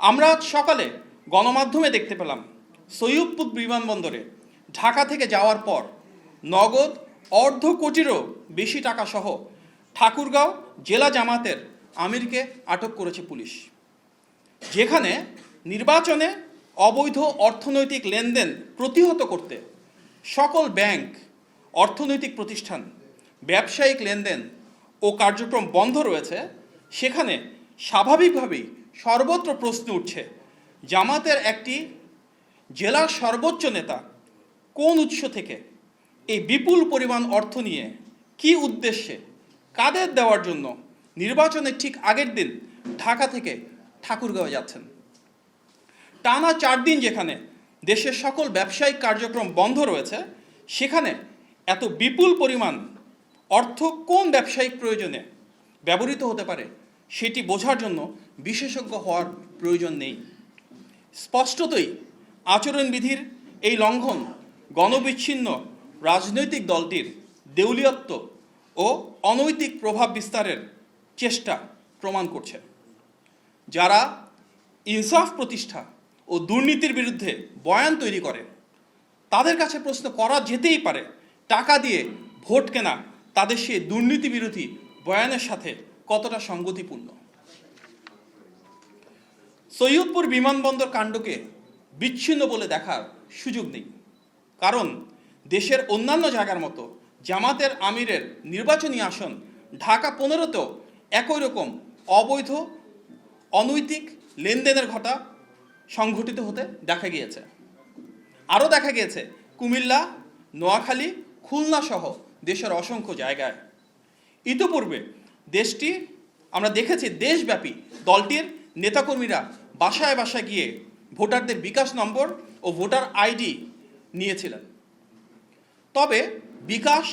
আমরা আজ সকালে গণমাধ্যমে দেখতে পেলাম সৈয়দপুর বিমানবন্দরে ঢাকা থেকে যাওয়ার পর নগদ অর্ধ কোটিরও বেশি টাকা সহ ঠাকুরগাঁও জেলা জামাতের আমিরকে আটক করেছে পুলিশ, যেখানে নির্বাচনে অবৈধ অর্থনৈতিক লেনদেন প্রতিহত করতে সকল ব্যাংক, অর্থনৈতিক প্রতিষ্ঠান, ব্যবসায়িক লেনদেন ও কার্যক্রম বন্ধ রয়েছে। সেখানে স্বাভাবিকভাবেই সর্বত্র প্রশ্ন উঠছে, জামাতের একটি জেলার সর্বোচ্চ নেতা কোন উৎস থেকে এই বিপুল পরিমাণ অর্থ নিয়ে, কি উদ্দেশ্যে, কাদের দেওয়ার জন্য নির্বাচনের ঠিক আগের দিন ঢাকা থেকে ঠাকুরগাঁও যাচ্ছেন। টানা 4 দিন যেখানে দেশের সকল ব্যবসায়িক কার্যক্রম বন্ধ রয়েছে, সেখানে এত বিপুল পরিমাণ অর্থ কোন ব্যবসায়িক প্রয়োজনে ব্যবহৃত হতে পারে সেটি বোঝার জন্য বিশেষজ্ঞ হওয়ার প্রয়োজন নেই। স্পষ্টতই আচরণবিধির এই লঙ্ঘন গণবিচ্ছিন্ন রাজনৈতিক দলটির দেউলিয়ত্ব ও অনৈতিক প্রভাব বিস্তারের চেষ্টা প্রমাণ করছে। যারা ইনসাফ প্রতিষ্ঠা ও দুর্নীতির বিরুদ্ধে বয়ান তৈরি করে, তাদের কাছে প্রশ্ন করা যেতেই পারে, টাকা দিয়ে ভোট কেনা তাদের সেই দুর্নীতি বিরোধী বয়ানের সাথে কতটা সঙ্গতিপূর্ণ। সৈয়দপুর বিমানবন্দর কাণ্ডকে বিচ্ছিন্ন বলে দেখার সুযোগ নেই, কারণ দেশের অন্যান্য জায়গার মতো জামাতের আমিরের নির্বাচনী আসন ঢাকা 15তেও একই রকম অবৈধ অনৈতিক লেনদেনের ঘটা সংঘটিত হতে দেখা গিয়েছে। আরও দেখা গিয়েছে কুমিল্লা, নোয়াখালী, খুলনা সহ দেশের অসংখ্য জায়গায়। ইতিপূর্বে দেশটি আমরা দেখেছি দেশব্যাপী দলটির নেতাকর্মীরা বাসায় বাসায় গিয়ে ভোটারদের বিকাশ নম্বর ও ভোটার আইডি নিয়েছিলেন। তবে বিকাশ,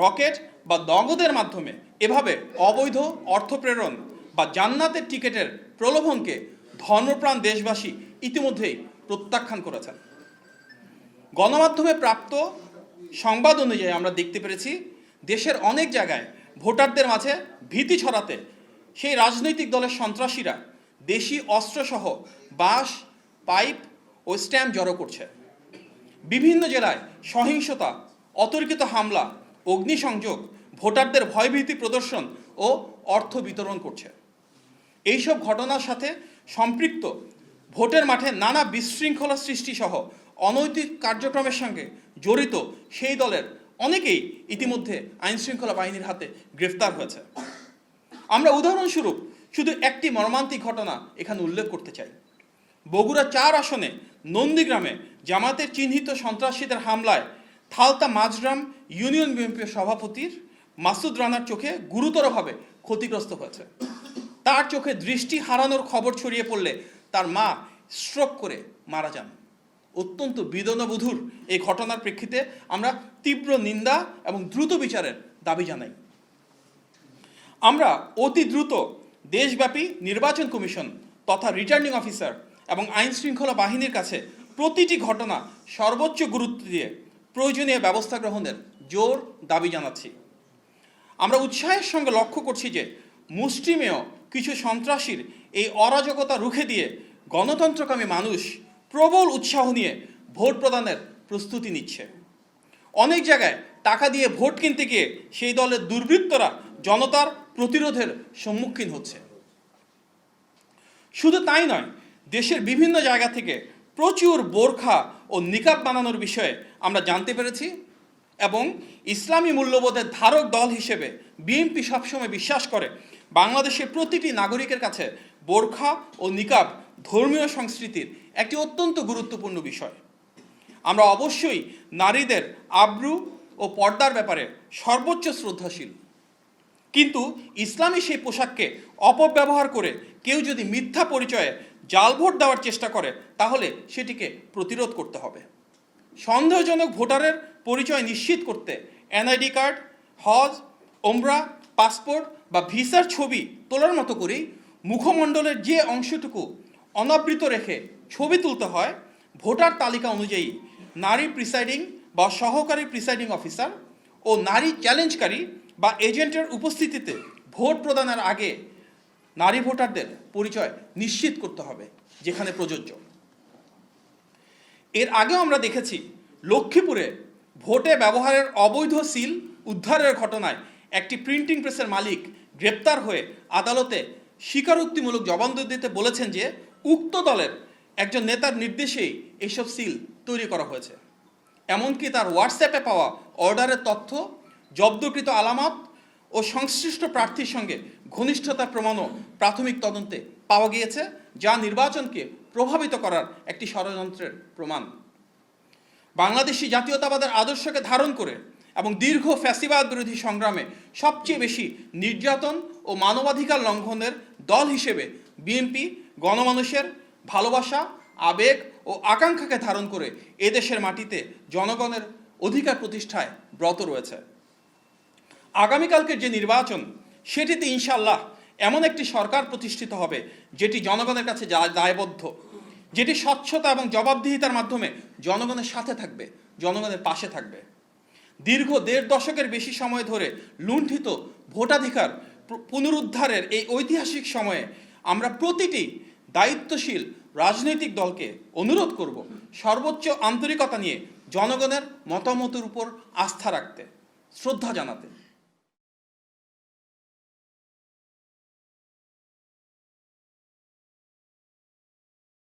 রকেট বা নগদের মাধ্যমে এভাবে অবৈধ অর্থ প্রেরণ বা জান্নাতের টিকিটের প্রলোভনকে ধর্মপ্রাণ দেশবাসী ইতিমধ্যেই প্রত্যাখ্যান করেছেন। গণমাধ্যমে প্রাপ্ত সংবাদ অনুযায়ী আমরা দেখতে পেরেছি দেশের অনেক জায়গায় ভোটারদের মাঝে ভীতি ছড়াতে সেই রাজনৈতিক দলের সন্ত্রাসীরা দেশি অস্ত্রসহ বাঁশ, পাইপ ও স্ট্যাম্প জড়ো করছে। বিভিন্ন জেলায় সহিংসতা, অতর্কিত হামলা, অগ্নিসংযোগ, ভোটারদের ভয়ভীতি প্রদর্শন ও অর্থ বিতরণ করছে। এইসব ঘটনার সাথে সম্পৃক্ত ভোটের মাঠে নানা বিশৃঙ্খলা সৃষ্টি সহ অনৈতিক কার্যক্রমের সঙ্গে জড়িত সেই দলের অনেকেই ইতিমধ্যে আইনশৃঙ্খলা বাহিনীর হাতে গ্রেফতার হয়েছে। আমরা উদাহরণস্বরূপ শুধু একটি মর্মান্তিক ঘটনা এখানে উল্লেখ করতে চাই। বগুড়া 4 আসনে নন্দীগ্রামে জামাতের চিহ্নিত সন্ত্রাসীদের হামলায় থালতা মাঝগ্রাম ইউনিয়ন বিএনপির সভাপতির মাসুদ রানার চোখে গুরুতরভাবে ক্ষতিগ্রস্ত হয়েছে। তার চোখে দৃষ্টি হারানোর খবর ছড়িয়ে পড়লে তার মা স্ট্রোক করে মারা যান। অত্যন্ত বেদনাবহুল এই ঘটনার প্রেক্ষিতে আমরা তীব্র নিন্দা এবং দ্রুত বিচারের দাবি জানাই। আমরা অতি দ্রুত দেশব্যাপী নির্বাচন কমিশন তথা রিটার্নিং অফিসার এবং আইন শৃঙ্খলা বাহিনীর কাছে প্রতিটি ঘটনা সর্বোচ্চ গুরুত্ব দিয়ে প্রয়োজনীয় ব্যবস্থা গ্রহণের জোর দাবি জানাচ্ছি। আমরা উৎসাহের সঙ্গে লক্ষ্য করছি যে মুষ্টিমেয় কিছু সন্ত্রাসীর এই অরাজকতা রুখে দিয়ে গণতন্ত্রকামী মানুষ প্রবল উৎসাহ নিয়ে ভোট প্রদানের প্রস্তুতি নিচ্ছে। অনেক জায়গায় টাকা দিয়ে ভোট কিনতে গিয়ে সেই দলের দুর্বৃত্তরা জনতার প্রতিরোধের সম্মুখীন হচ্ছে। শুধু তাই নয়, দেশের বিভিন্ন জায়গা থেকে প্রচুর বোরখা ও নিকাব বানানোর বিষয়ে আমরা জানতে পেরেছি এবং ইসলামী মূল্যবোধের ধারক দল হিসেবে বিএনপি সবসময় বিশ্বাস করে বাংলাদেশের প্রতিটি নাগরিকের কাছে বোরখা ও নিকাব ধর্মীয় সংস্কৃতির একটি অত্যন্ত গুরুত্বপূর্ণ বিষয়। আমরা অবশ্যই নারীদের আব্রু ও পর্দার ব্যাপারে সর্বোচ্চ শ্রদ্ধাশীল, কিন্তু ইসলামী সেই পোশাককে অপব্যবহার করে কেউ যদি মিথ্যা পরিচয়ে জাল ভোট দেওয়ার চেষ্টা করে তাহলে সেটিকে প্রতিরোধ করতে হবে। সন্দেহজনক ভোটারের পরিচয় নিশ্চিত করতে এনআইডি কার্ড, হজ, ওমরা, পাসপোর্ট বা ভিসার ছবি তোলার মতো করেই মুখমণ্ডলের যে অংশটুকু অনাবৃত রেখে ছবি তুলতে হয়, ভোটার তালিকা অনুযায়ী নারী প্রিসাইডিং বা সহকারী প্রিসাইডিং অফিসার ও নারী চ্যালেঞ্জকারী বা এজেন্টের উপস্থিতিতে ভোট প্রদানের আগে নারী ভোটারদের পরিচয় নিশ্চিত করতে হবে যেখানে প্রযোজ্য। এর আগেও আমরা দেখেছি লক্ষ্মীপুরে ভোটে ব্যবহারের অবৈধ সিল উদ্ধারের ঘটনায় একটি প্রিন্টিং প্রেসের মালিক গ্রেপ্তার হয়ে আদালতে স্বীকারোক্তিমূলক জবানবন্দি দিতে বলেছেন যে উক্ত দলের একজন নেতার নির্দেশেই এইসব সিল তৈরি করা হয়েছে। এমনকি তার হোয়াটসঅ্যাপে পাওয়া অর্ডারের তথ্য, জব্দকৃত আলামত ও সংশ্লিষ্ট প্রার্থীর সঙ্গে ঘনিষ্ঠতার প্রমাণও প্রাথমিক তদন্তে পাওয়া গিয়েছে, যা নির্বাচনকে প্রভাবিত করার একটি ষড়যন্ত্রের প্রমাণ। বাংলাদেশি জাতীয়তাবাদের আদর্শকে ধারণ করে এবং দীর্ঘ ফ্যাসিবাদ বিরোধী সংগ্রামে সবচেয়ে বেশি নির্যাতন ও মানবাধিকার লঙ্ঘনের দল হিসেবে বিএনপি গণমানুষের ভালোবাসা, আবেগ ও আকাঙ্ক্ষাকে ধারণ করে এদেশের মাটিতে জনগণের অধিকার প্রতিষ্ঠায় ব্রত রয়েছে। আগামীকালকের যে নির্বাচন, সেটিতে ইনশাআল্লাহ এমন একটি সরকার প্রতিষ্ঠিত হবে যেটি জনগণের কাছে দায়বদ্ধ, যেটি স্বচ্ছতা এবং জবাবদিহিতার মাধ্যমে জনগণের সাথে থাকবে, জনগণের পাশে থাকবে। দীর্ঘ ১.৫ দশকের বেশি সময় ধরে লুণ্ঠিত ভোটাধিকার পুনরুদ্ধারের এই ঐতিহাসিক সময়ে আমরা প্রতিটি দায়িত্বশীল রাজনৈতিক দলকে অনুরোধ করব সর্বোচ্চ আন্তরিকতা নিয়ে জনগণের মতামতের উপর আস্থা রাখতে, শ্রদ্ধা জানাতে।